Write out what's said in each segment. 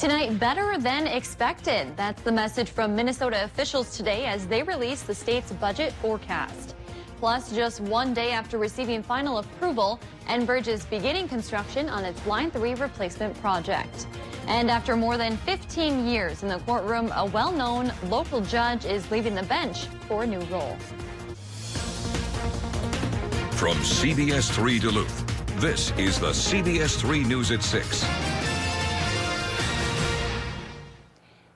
Tonight, better than expected. That's the message from Minnesota officials today as they release the state's budget forecast. Plus, just one day after receiving final approval, Enbridge is beginning construction on its Line 3 replacement project. And after more than 15 years in the courtroom, a well-known local judge is leaving the bench for a new role. From CBS3 Duluth, this is the CBS3 News at 6.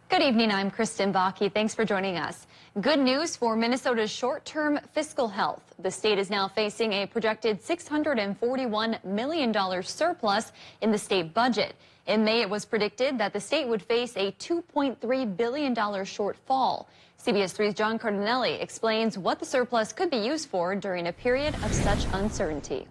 Good evening, I'm Kristen Bakke. Thanks for joining us. Good news for Minnesota's short-term fiscal health. The state is now facing a projected $641 million surplus in the state budget. In May, it was predicted that the state would face a $2.3 billion shortfall. CBS3's John Cardinelli explains what the surplus could be used for during a period of such uncertainty.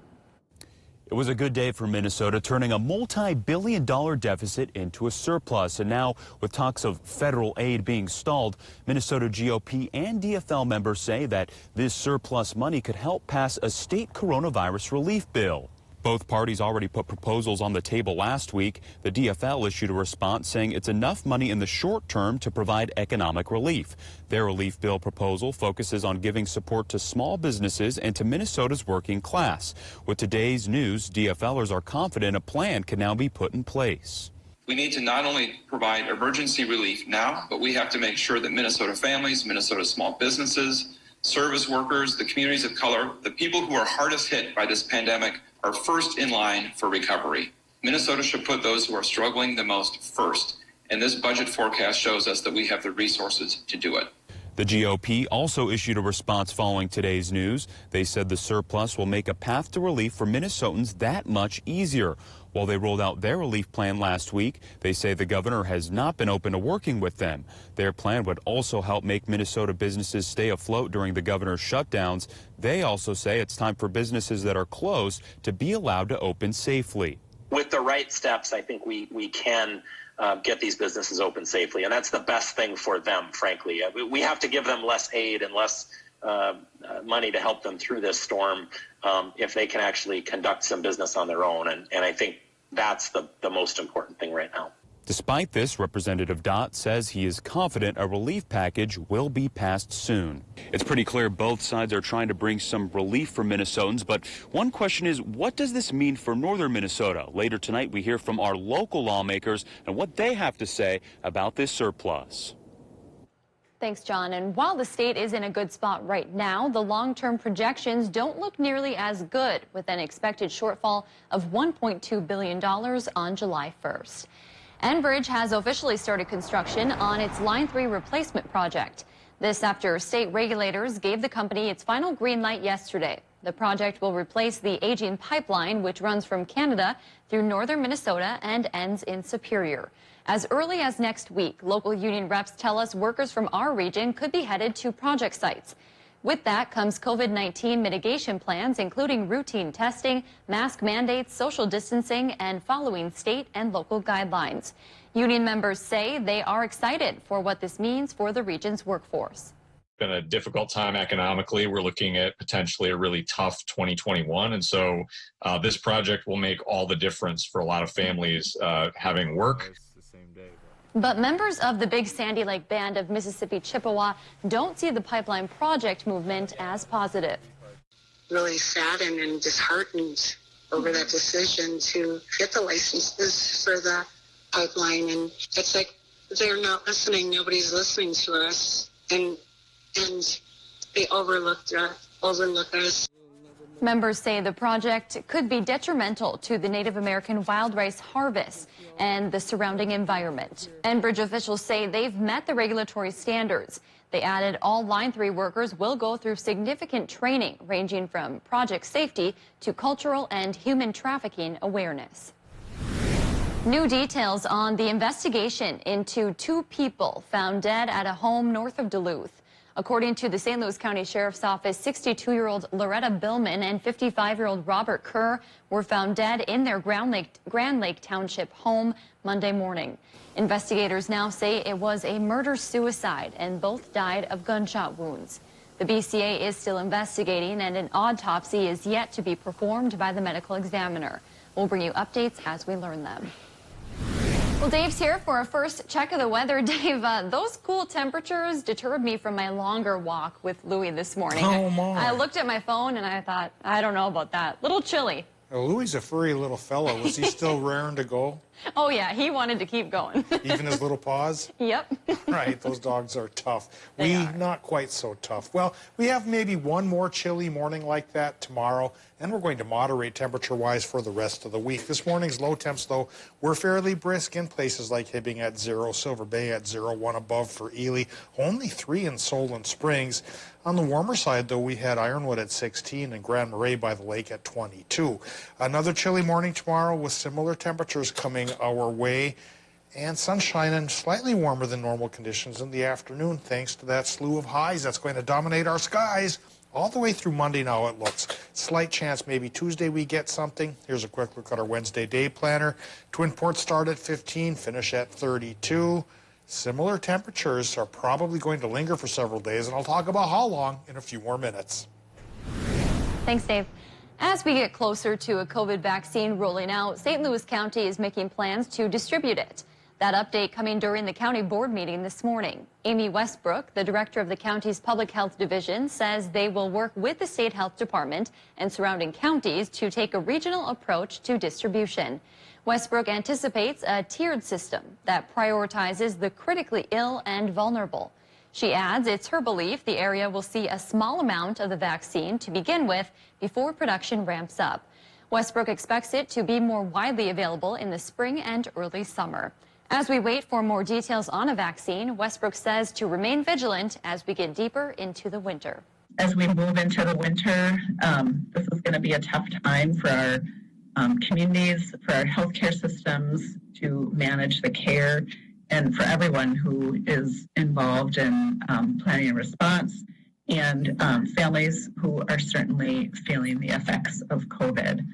It was a good day for Minnesota, turning a multi-billion-dollar deficit into a surplus. And now, with talks of federal aid being stalled, Minnesota GOP and DFL members say that this surplus money could help pass a state coronavirus relief bill. Both parties already put proposals on the table last week. The DFL issued a response saying it's enough money in the short term to provide economic relief. Their relief bill proposal focuses on giving support to small businesses and to Minnesota's working class. With today's news, DFLers are confident a plan can now be put in place. We need to not only provide emergency relief now, but we have to make sure that Minnesota families, Minnesota small businesses, service workers, the communities of color, the people who are hardest hit by this pandemic are first in line for recovery. Minnesota should put those who are struggling the most first, and this budget forecast shows us that we have the resources to do it. The GOP also issued a response following today's news. They said the surplus will make a path to relief for Minnesotans that much easier. While they rolled out their relief plan last week, they say the governor has not been open to working with them. Their plan would also help make Minnesota businesses stay afloat during the governor's shutdowns. They also say it's time for businesses that are closed to be allowed to open safely. With the right steps, I think we can get these businesses open safely, and that's the best thing for them, frankly. We have to give them less aid and less money to help them through this storm if they can actually conduct some business on their own, and I think that's the most important thing right now. Despite this, Representative Dott says he is confident a relief package will be passed soon. It's pretty clear both sides are trying to bring some relief for Minnesotans, but one question is, what does this mean for northern Minnesota? Later tonight, we hear from our local lawmakers and what they have to say about this surplus. Thanks, John. And while the state is in a good spot right now, the long-term projections don't look nearly as good, with an expected shortfall of $1.2 billion on July 1st. Enbridge has officially started construction on its Line 3 replacement project. This after state regulators gave the company its final green light yesterday. The project will replace the aging pipeline, which runs from Canada through northern Minnesota and ends in Superior. As early as next week, local union reps tell us workers from our region could be headed to project sites. With that comes COVID-19 mitigation plans, including routine testing, mask mandates, social distancing, and following state and local guidelines. Union members say they are excited for what this means for the region's workforce. It's been a difficult time economically. We're looking at potentially a really tough 2021. And so this project will make all the difference for a lot of families having work. But members of the Big Sandy Lake Band of Mississippi Chippewa don't see the pipeline project movement as positive. Really saddened and disheartened over that decision to get the licenses for the pipeline. And it's like they're not listening. Nobody's listening to us. And they overlook us. Members say the project could be detrimental to the Native American wild rice harvest and the surrounding environment. Enbridge officials say they've met the regulatory standards. They added all Line 3 workers will go through significant training ranging from project safety to cultural and human trafficking awareness. New details on the investigation into two people found dead at a home north of Duluth. According to the St. Louis County Sheriff's Office, 62-year-old Loretta Billman and 55-year-old Robert Kerr were found dead in their Grand Lake Township home Monday morning. Investigators now say it was a murder-suicide and both died of gunshot wounds. The BCA is still investigating and an autopsy is yet to be performed by the medical examiner. We'll bring you updates as we learn them. Well, Dave's here for a first check of the weather. Dave, those cool temperatures deterred me from my longer walk with Louie this morning. Oh, my. I looked at my phone and I thought, I don't know about that. Little chilly. Well, Louie's a furry little fellow. Was he still raring to go? Oh, yeah, he wanted to keep going. Even his little paws? Yep. Right, those dogs are tough. They are. Not quite so tough. Well, we have maybe one more chilly morning like that tomorrow, and we're going to moderate temperature-wise for the rest of the week. This morning's low temps, though, were fairly brisk in places like Hibbing at 0, Silver Bay at 0, 1 above for Ely, only 3 in Solon Springs. On the warmer side, though, we had Ironwood at 16 and Grand Marais by the lake at 22. Another chilly morning tomorrow with similar temperatures coming our way, and sunshine and slightly warmer than normal conditions in the afternoon thanks to that slew of highs that's going to dominate our skies all the way through Monday now, it looks. Slight chance maybe Tuesday we get something. Here's a quick look at our Wednesday day planner. Twin Ports start at 15, finish at 32. Similar temperatures are probably going to linger for several days, and I'll talk about how long in a few more minutes. Thanks, Dave. As we get closer to a COVID vaccine rolling out, St. Louis County is making plans to distribute it. That update coming during the county board meeting this morning. Amy Westbrook, the director of the county's public health division, says they will work with the state health department and surrounding counties to take a regional approach to distribution. Westbrook anticipates a tiered system that prioritizes the critically ill and vulnerable. She adds it's her belief the area will see a small amount of the vaccine to begin with before production ramps up. Westbrook expects it to be more widely available in the spring and early summer. As we wait for more details on a vaccine, Westbrook says to remain vigilant as we get deeper into the winter. As we move into the winter, this is going to be a tough time for our communities, for our healthcare systems to manage the care, and for everyone who is involved in planning a response, and families who are certainly feeling the effects of COVID.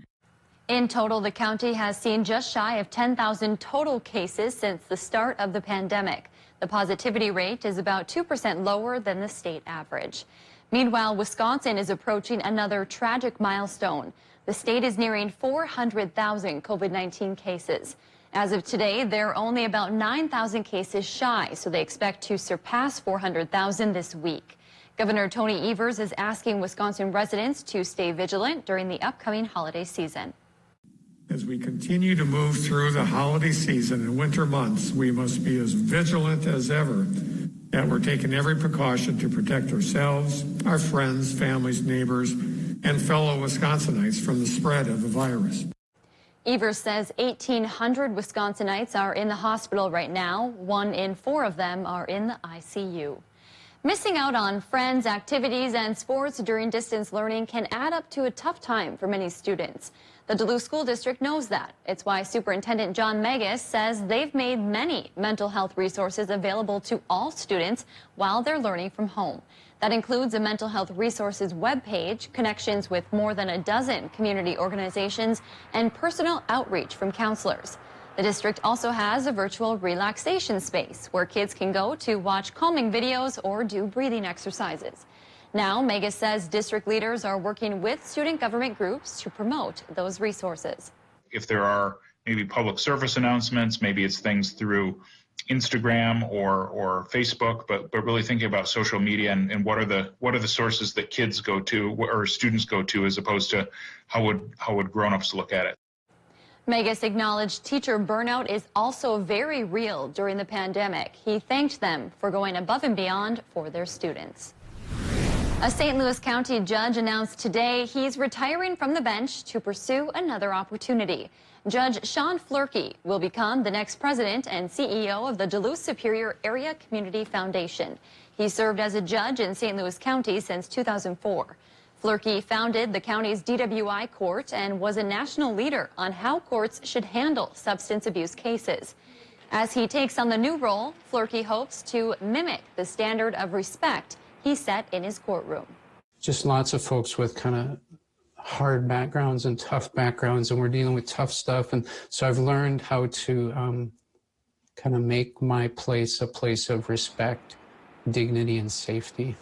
In total, the county has seen just shy of 10,000 total cases since the start of the pandemic. The positivity rate is about 2% lower than the state average. Meanwhile, Wisconsin is approaching another tragic milestone. The state is nearing 400,000 COVID-19 cases. As of today, they're only about 9,000 cases shy, so they expect to surpass 400,000 this week. Governor Tony Evers is asking Wisconsin residents to stay vigilant during the upcoming holiday season. As we continue to move through the holiday season and winter months, we must be as vigilant as ever that we're taking every precaution to protect ourselves, our friends, families, neighbors, and fellow Wisconsinites from the spread of the virus. Evers says 1,800 Wisconsinites are in the hospital right now. 1 in 4 of them are in the ICU. Missing out on friends, activities, and sports during distance learning can add up to a tough time for many students. The Duluth School District knows that. It's why Superintendent John Megas says they've made many mental health resources available to all students while they're learning from home. That includes a mental health resources webpage, connections with more than a dozen community organizations, and personal outreach from counselors. The district also has a virtual relaxation space where kids can go to watch calming videos or do breathing exercises. Now, Megas says district leaders are working with student government groups to promote those resources. If there are maybe public service announcements, maybe it's things through Instagram or Facebook, but really thinking about social media and what are the sources that kids go to or students go to, as opposed to how would grown-ups look at it. Megas acknowledged teacher burnout is also very real during the pandemic. He thanked them for going above and beyond for their students. A St. Louis County judge announced today he's retiring from the bench to pursue another opportunity. Judge Sean Flurkey will become the next president and CEO of the Duluth Superior Area Community Foundation. He served as a judge in St. Louis County since 2004. Flurkey founded the county's DWI court and was a national leader on how courts should handle substance abuse cases. As he takes on the new role, Flurkey hopes to mimic the standard of respect he set in his courtroom. Just lots of folks with kind of hard backgrounds and tough backgrounds, and we're dealing with tough stuff. And so I've learned how to kind of make my place a place of respect, dignity, and safety.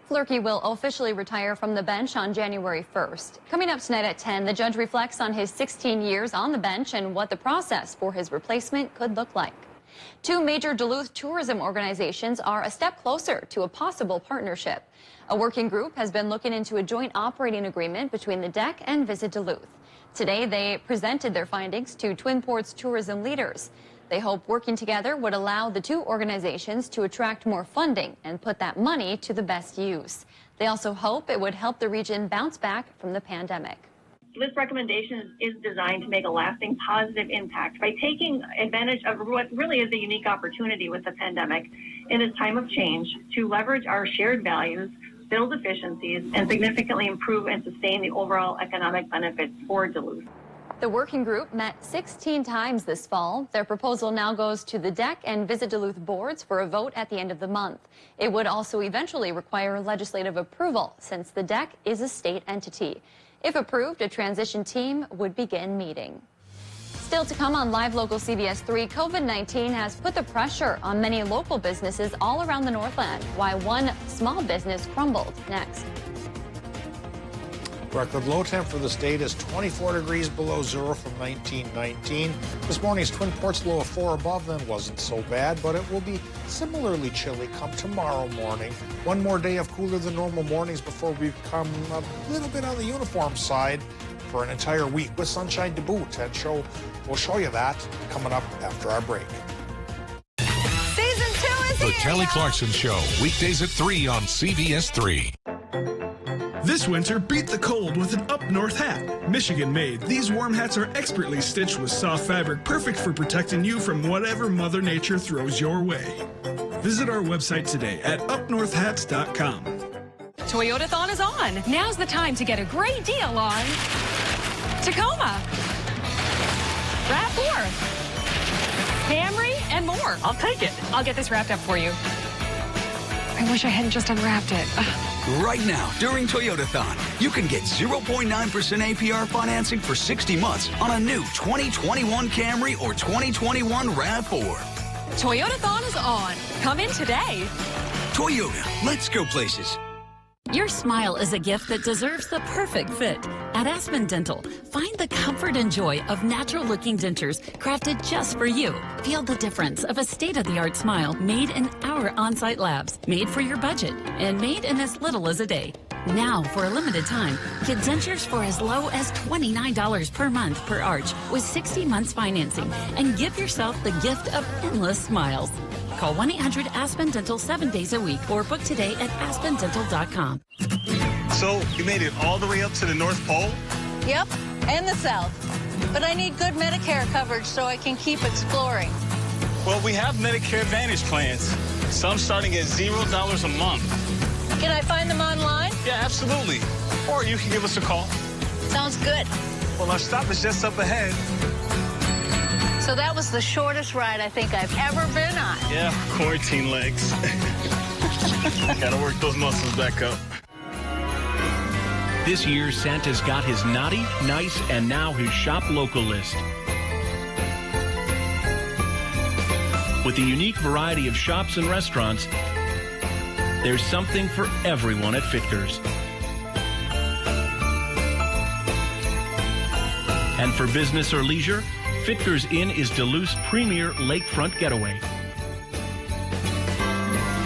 Flurkey will officially retire from the bench on January 1st. Coming up tonight at 10, the judge reflects on his 16 years on the bench and what the process for his replacement could look like. Two major Duluth tourism organizations are a step closer to a possible partnership. A working group has been looking into a joint operating agreement between the DEC and Visit Duluth. Today, they presented their findings to Twin Ports tourism leaders. They hope working together would allow the two organizations to attract more funding and put that money to the best use. They also hope it would help the region bounce back from the pandemic. This recommendation is designed to make a lasting positive impact by taking advantage of what really is a unique opportunity with the pandemic in this time of change to leverage our shared values, build efficiencies, and significantly improve and sustain the overall economic benefits for Duluth. The working group met 16 times this fall. Their proposal now goes to the DEC and Visit Duluth boards for a vote at the end of the month. It would also eventually require legislative approval since the DEC is a state entity. If approved, a transition team would begin meeting. Still to come on Live Local CBS3, COVID-19 has put the pressure on many local businesses all around the Northland. Why one small business crumbled. Next. Record low temp for the state is 24 degrees below zero from 1919. This morning's Twin Ports low of 4 above then wasn't so bad, but it will be similarly chilly come tomorrow morning. One more day of cooler than normal mornings before we become a little bit on the uniform side for an entire week with sunshine to boot. And we'll show you that coming up after our break. Season 2 is The here, Kelly y'all. Clarkson Show, weekdays at 3 on CBS3. This winter, beat the cold with an Up North hat. Michigan made, these warm hats are expertly stitched with soft fabric, perfect for protecting you from whatever Mother Nature throws your way. Visit our website today at upnorthhats.com. Toyotathon is on. Now's the time to get a great deal on Tacoma, RAV4, Camry, and more. I'll take it. I'll get this wrapped up for you. I wish I hadn't just unwrapped it. Right now, during Toyotathon, you can get 0.9% APR financing for 60 months on a new 2021 Camry or 2021 RAV4. Toyotathon is on. Come in today. Toyota, let's go places. Your smile is a gift that deserves the perfect fit. At Aspen Dental, find the comfort and joy of natural-looking dentures crafted just for you. Feel the difference of a state-of-the-art smile made in our on-site labs, made for your budget, and made in as little as a day. Now, for a limited time, get dentures for as low as $29 per month per arch with 60 months financing, and give yourself the gift of endless smiles. Call 1-800-ASPEN-DENTAL 7 days a week or book today at aspendental.com. So, you made it all the way up to the North Pole? Yep, and the South. But I need good Medicare coverage so I can keep exploring. Well, we have Medicare Advantage plans. Some starting at $0 a month. Can I find them online? Yeah, absolutely. Or you can give us a call. Sounds good. Well, our stop is just up ahead. So that was the shortest ride I think I've ever been on. Yeah, quarantine legs. Gotta work those muscles back up. This year, Santa's got his naughty, nice, and now his shop local list. With a unique variety of shops and restaurants, there's something for everyone at Fitkers. And for business or leisure, Fitkers Inn is Duluth's premier lakefront getaway.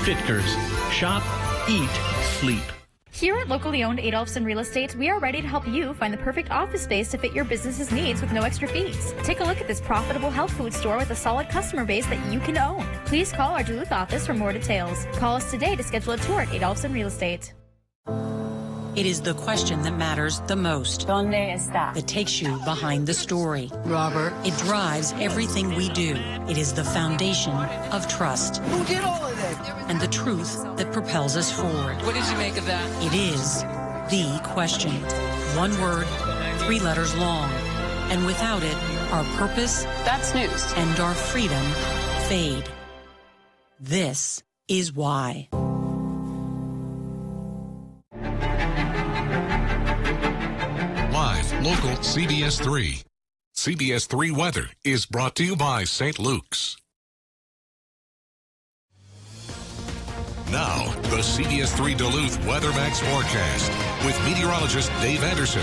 Fitkers. Shop, eat, sleep. Here at locally owned Adolphson Real Estate, we are ready to help you find the perfect office space to fit your business's needs with no extra fees. Take a look at this profitable health food store with a solid customer base that you can own. Please call our Duluth office for more details. Call us today to schedule a tour at Adolphson Real Estate. It is the question that matters the most. ¿Dónde está? That takes you behind the story. Robert. It drives everything we do. It is the foundation of trust. Who did all of that? And the truth that propels us forward. What did you make of that? It is the question. One word, 3 letters long. And without it, our purpose, that's news, and our freedom fade. This is why. Live, local CBS3. CBS3 Weather is brought to you by St. Luke's. Now, the CBS3 Duluth Weather Max forecast with meteorologist Dave Anderson.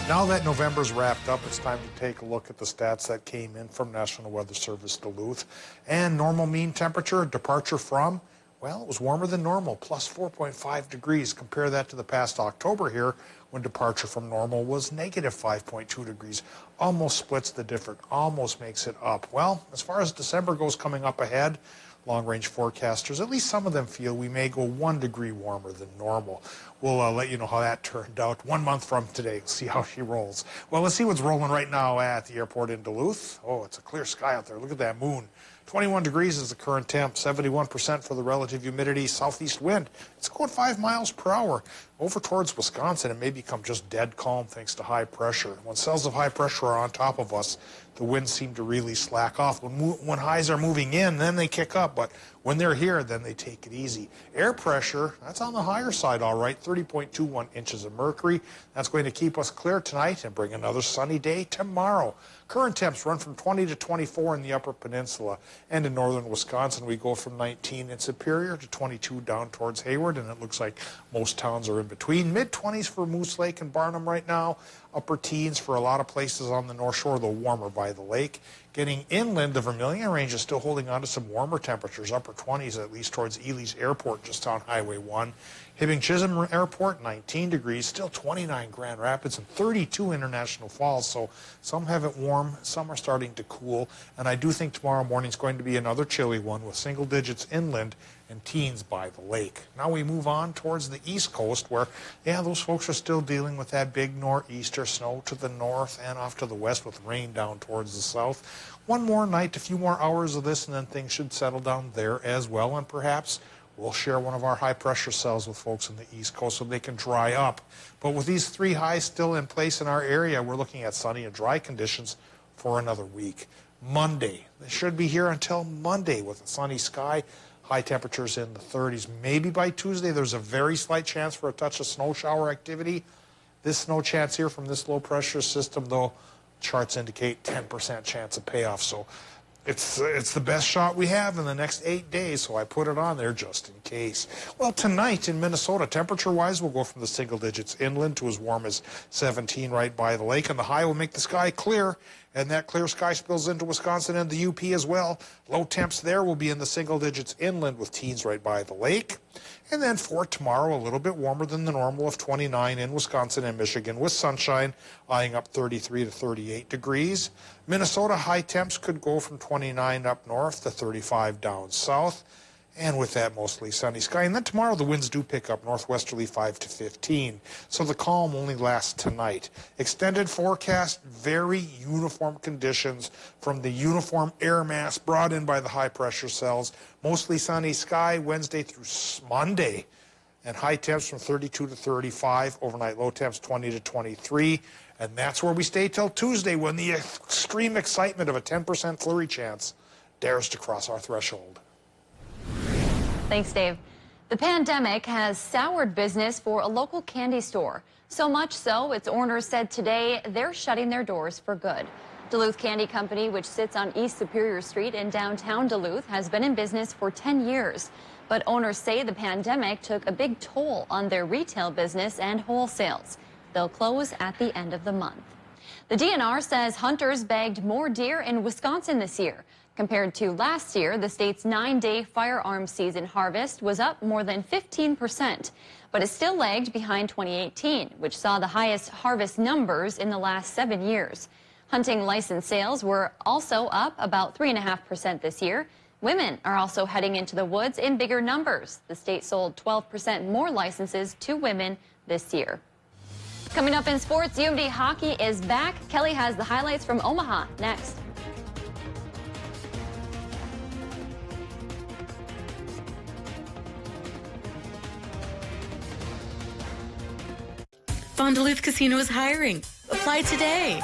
Now that November's wrapped up, it's time to take a look at the stats that came in from National Weather Service Duluth. And normal mean temperature, departure from, well, it was warmer than normal, plus 4.5 degrees. Compare that to the past October here, when departure from normal was negative 5.2 degrees. Almost splits the difference, almost makes it up. Well, as far as December goes coming up ahead, long-range forecasters, at least some of them feel we may go 1 degree warmer than normal. We'll let you know how that turned out 1 month from today. See how she rolls. Well, let's see what's rolling right now at the airport in Duluth. Oh, it's a clear sky out there. Look at that moon. 21 degrees is the current temp, 71% for the relative humidity, southeast wind. It's going 5 miles per hour. Over towards Wisconsin, it may become just dead calm thanks to high pressure. When cells of high pressure are on top of us, the winds seem to really slack off. When highs are moving in, then they kick up, but when they're here, then they take it easy. Air pressure, that's on the higher side, all right, 30.21 inches of mercury. That's going to keep us clear tonight and bring another sunny day tomorrow. Current temps run from 20 to 24 in the Upper Peninsula, and in northern Wisconsin, we go from 19 in Superior to 22 down towards Hayward, and it looks like most towns are in between. Mid-20s for Moose Lake and Barnum right now. Upper teens for a lot of places on the North Shore, though warmer by the lake. Getting inland, the Vermilion Range is still holding on to some warmer temperatures, upper 20s at least towards Ely's Airport, just on Highway 1. Hibbing-Chisholm Airport, 19 degrees, still 29 Grand Rapids and 32 International Falls, so some have it warm, some are starting to cool, and I do think tomorrow morning is going to be another chilly one with single digits inland and teens by the lake. Now we move on towards the East Coast where, yeah, those folks are still dealing with that big nor'easter, snow to the north and off to the west with rain down towards the south. One more night, a few more hours of this, and then things should settle down there as well, and perhaps we'll share one of our high-pressure cells with folks in the East Coast so they can dry up. But with these 3 highs still in place in our area, we're looking at sunny and dry conditions for another week. Monday, they should be here until Monday with a sunny sky. High temperatures in the 30s. Maybe by Tuesday, there's a very slight chance for a touch of snow shower activity. This snow chance here from this low-pressure system, though, charts indicate 10% chance of payoff. So it's the best shot we have in the next 8 days, so I put it on there just in case. Well, tonight in Minnesota, temperature-wise, we'll go from the single digits inland to as warm as 17 right by the lake, and the high will make the sky clear, and that clear sky spills into Wisconsin and the UP as well. Low temps there will be in the single digits inland with teens right by the lake. And then for tomorrow, a little bit warmer than the normal of 29 in Wisconsin and Michigan with sunshine, eyeing up 33 to 38 degrees. Minnesota high temps could go from 29 up north to 35 down south. And with that, mostly sunny sky. And then tomorrow, the winds do pick up northwesterly 5 to 15. So the calm only lasts tonight. Extended forecast, very uniform conditions from the uniform air mass brought in by the high-pressure cells. Mostly sunny sky Wednesday through Monday. And high temps from 32 to 35. Overnight low temps 20 to 23. And that's where we stay till Tuesday when the extreme excitement of a 10% flurry chance dares to cross our threshold. Thanks, Dave. The pandemic has soured business for a local candy store. So much so, its owners said today they're shutting their doors for good. Duluth Candy Company, which sits on East Superior Street in downtown Duluth, has been in business for 10 years. But owners say the pandemic took a big toll on their retail business and wholesales. They'll close at the end of the month. The DNR says hunters bagged more deer in Wisconsin this year. Compared to last year, the state's 9-day firearms season harvest was up more than 15%, but it still lagged behind 2018, which saw the highest harvest numbers in the last 7 years. Hunting license sales were also up about 3.5% this year. Women are also heading into the woods in bigger numbers. The state sold 12% more licenses to women this year. Coming up in sports, UMD hockey is back. Kelly has the highlights from Omaha next. Fond du Lac Casino is hiring. Apply today.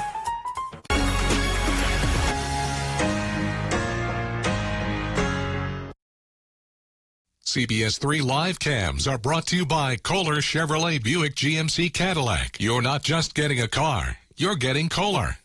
CBS3 Live Cams are brought to you by Kohler Chevrolet Buick GMC Cadillac. You're not just getting a car, you're getting Kohler.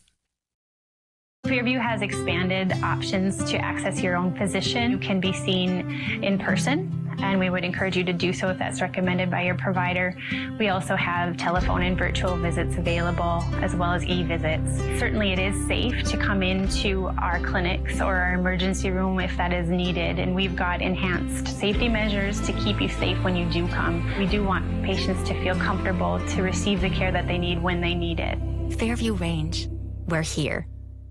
Clearview has expanded options to access your own physician. You can be seen in person and we would encourage you to do so if that's recommended by your provider. We also have telephone and virtual visits available, as well as e-visits. Certainly it is safe to come into our clinics or our emergency room if that is needed, and we've got enhanced safety measures to keep you safe when you do come. We do want patients to feel comfortable to receive the care that they need when they need it. Fairview Range, we're here.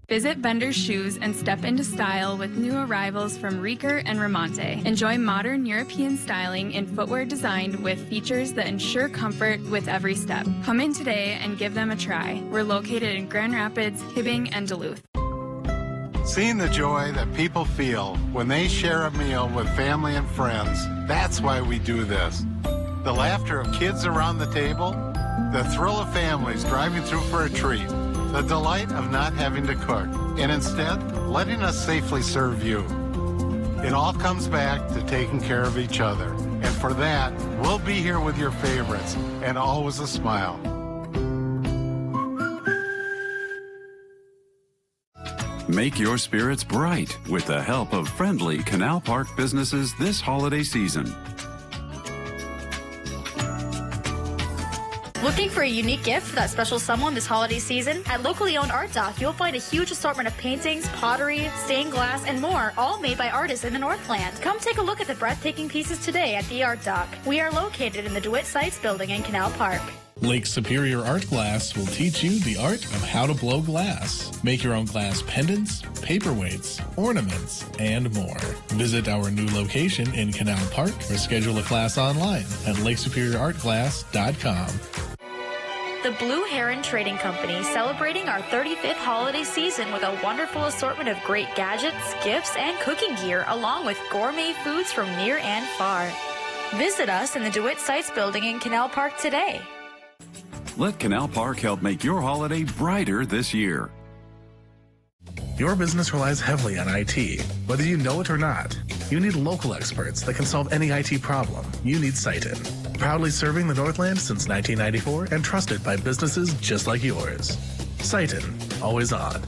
Visit Bender's Shoes and step into style with new arrivals from Rieker and Ramonte. Enjoy modern European styling in footwear designed with features that ensure comfort with every step. Come in today and give them a try. We're located in Grand Rapids, Hibbing, and Duluth. Seeing the joy that people feel when they share a meal with family and friends, that's why we do this. The laughter of kids around the table, the thrill of families driving through for a treat, the delight of not having to cook, and instead letting us safely serve you. It all comes back to taking care of each other. And for that, we'll be here with your favorites, and always a smile. Make your spirits bright with the help of friendly Canal Park businesses this holiday season. Looking for a unique gift for that special someone this holiday season? At locally owned Art Dock, you'll find a huge assortment of paintings, pottery, stained glass, and more, all made by artists in the Northland. Come take a look at the breathtaking pieces today at the Art Dock. We are located in the DeWitt Sites building in Canal Park. Lake Superior Art Glass will teach you the art of how to blow glass. Make your own glass pendants, paperweights, ornaments, and more. Visit our new location in Canal Park or schedule a class online at lakesuperiorartglass.com. The Blue Heron Trading Company, celebrating our 35th holiday season with a wonderful assortment of great gadgets, gifts, and cooking gear, along with gourmet foods from near and far. Visit us in the DeWitt Sites building in Canal Park today. Let Canal Park help make your holiday brighter this year. Your business relies heavily on IT. Whether you know it or not, you need local experts that can solve any IT problem. You need Citin. Proudly serving the Northland since 1994 and trusted by businesses just like yours. Citin, always on.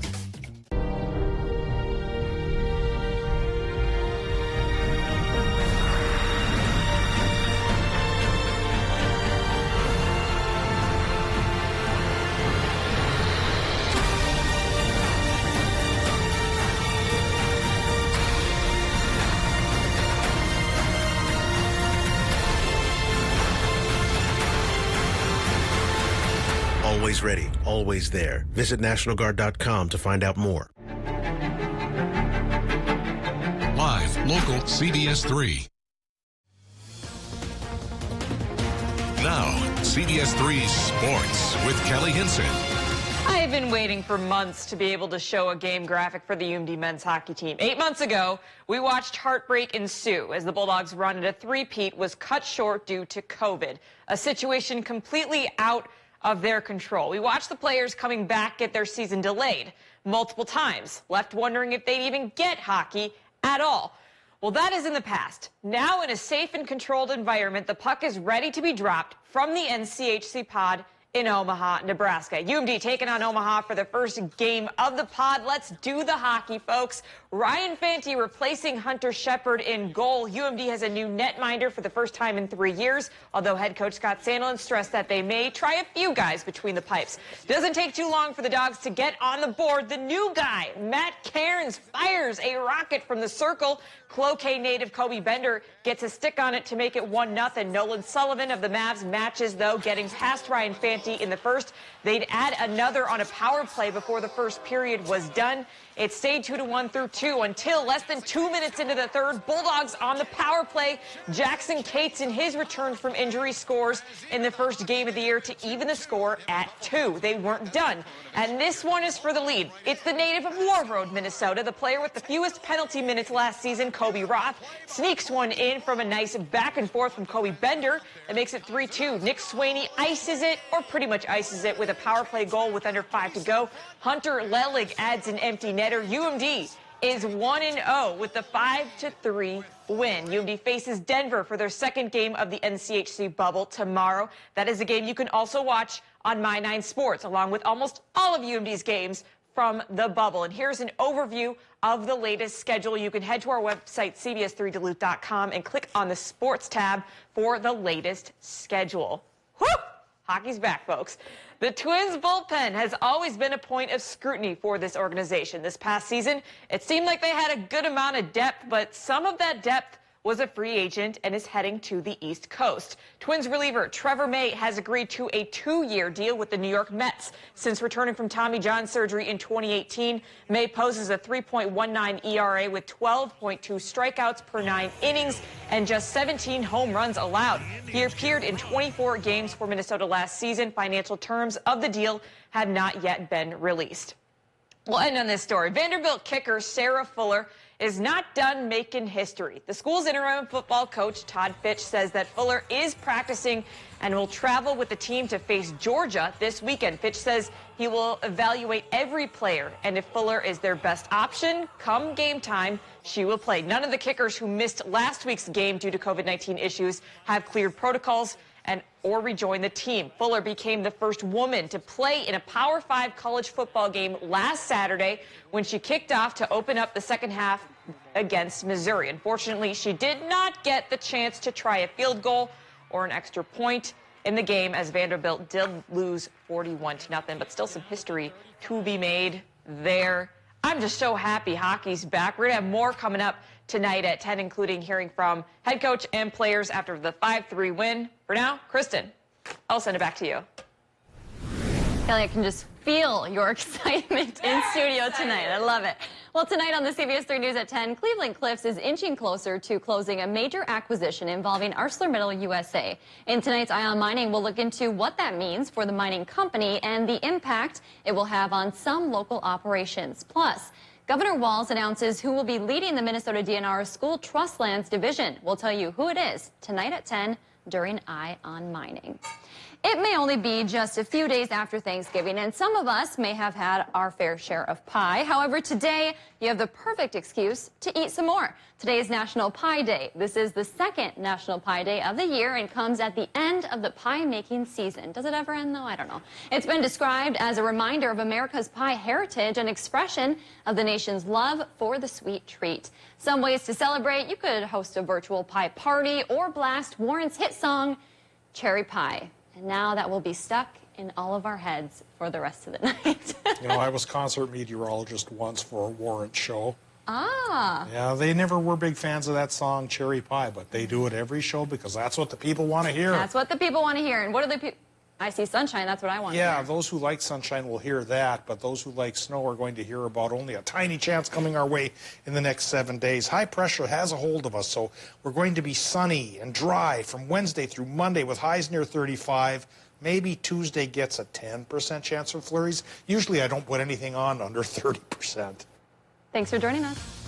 Always ready, always there. Visit NationalGuard.com to find out more. Live, local, CBS3. Now, CBS3 Sports with Kelly Hinson. I've been waiting for months to be able to show a game graphic for the UMD men's hockey team. 8 months ago, we watched heartbreak ensue as the Bulldogs' run at a three-peat was cut short due to COVID, a situation completely out of their control. We watched the players coming back get their season delayed multiple times, left wondering if they'd even get hockey at all. Well, that is in the past. Now, in a safe and controlled environment, the puck is ready to be dropped from the NCHC pod in Omaha, Nebraska. UMD taking on Omaha for the first game of the pod. Let's do the hockey, folks. Ryan Fanti replacing Hunter Shepard in goal. UMD has a new netminder for the first time in 3 years, although head coach Scott Sandelin stressed that they may try a few guys between the pipes. Doesn't take too long for the Dogs to get on the board. The new guy, Matt Cairns, fires a rocket from the circle. Cloquet native Kobe Bender gets a stick on it to make it 1-0. Nolan Sullivan of the Mavs matches, though, getting past Ryan Fanti in the first. They'd add another on a power play before the first period was done. It stayed 2-1 through 2 until less than 2 minutes into the third. Bulldogs on the power play. Jackson Cates in his return from injury scores in the first game of the year to even the score at 2. They weren't done. And this one is for the lead. It's the native of Warroad, Minnesota, the player with the fewest penalty minutes last season, Kobe Roth, sneaks one in from a nice back and forth from Kobe Bender. That makes it 3-2. Nick Swaney ices it, or pretty much ices it, with a power play goal with under 5 to go. Hunter Lelig adds an empty netter. UMD is 1-0 with the 5-3 win. UMD faces Denver for their second game of the NCHC bubble tomorrow. That is a game you can also watch on My 9 Sports, along with almost all of UMD's games from the bubble. And here's an overview of the latest schedule. You can head to our website, CBS3Duluth.com, and click on the sports tab for the latest schedule. Whew! Hockey's back, folks. The Twins bullpen has always been a point of scrutiny for this organization. This past season, it seemed like they had a good amount of depth, but some of that depth was a free agent and is heading to the East Coast. Twins reliever Trevor May has agreed to a 2-year deal with the New York Mets. Since returning from Tommy John surgery in 2018, May poses a 3.19 ERA with 12.2 strikeouts per 9 innings and just 17 home runs allowed. He appeared in 24 games for Minnesota last season. Financial terms of the deal have not yet been released. We'll end on this story. Vanderbilt kicker Sarah Fuller is not done making history. The school's interim football coach, Todd Fitch, says that Fuller is practicing and will travel with the team to face Georgia this weekend. Fitch says he will evaluate every player, and if Fuller is their best option, come game time, she will play. None of the kickers who missed last week's game due to COVID-19 issues have cleared protocols or rejoin the team. Fuller became the first woman to play in a Power 5 college football game last Saturday when she kicked off to open up the second half against Missouri. Unfortunately, she did not get the chance to try a field goal or an extra point in the game as Vanderbilt did lose 41-0, but still some history to be made there. I'm just so happy hockey's back. We're going to have more coming up tonight at 10, including hearing from head coach and players after the 5-3 win. For now, Kristen, I'll send it back to you. Kelly, I can just feel your excitement in studio tonight. I love it. Well, tonight on the CBS3 News at 10, Cleveland Cliffs is inching closer to closing a major acquisition involving ArcelorMittal USA. In tonight's Eye on Mining, we'll look into what that means for the mining company and the impact it will have on some local operations. Plus, Governor Walz announces who will be leading the Minnesota DNR School Trust Lands Division. We'll tell you who it is tonight at 10 during Eye on Mining. It may only be just a few days after Thanksgiving, and some of us may have had our fair share of pie. However, today, you have the perfect excuse to eat some more. Today is National Pie Day. This is the second National Pie Day of the year and comes at the end of the pie-making season. Does it ever end, though? I don't know. It's been described as a reminder of America's pie heritage and expression of the nation's love for the sweet treat. Some ways to celebrate: you could host a virtual pie party or blast Warren's hit song, Cherry Pie. And now that will be stuck in all of our heads for the rest of the night. You know, I was concert meteorologist once for a Warrant show. Ah. Yeah, they never were big fans of that song, Cherry Pie, but they do it every show because that's what the people want to hear. That's what the people want to hear. And what are the people? I see sunshine. That's what I want to hear. Yeah, those who like sunshine will hear that, but those who like snow are going to hear about only a tiny chance coming our way in the next 7 days. High pressure has a hold of us, so we're going to be sunny and dry from Wednesday through Monday with highs near 35. Maybe Tuesday gets a 10% chance for flurries. Usually I don't put anything on under 30%. Thanks for joining us.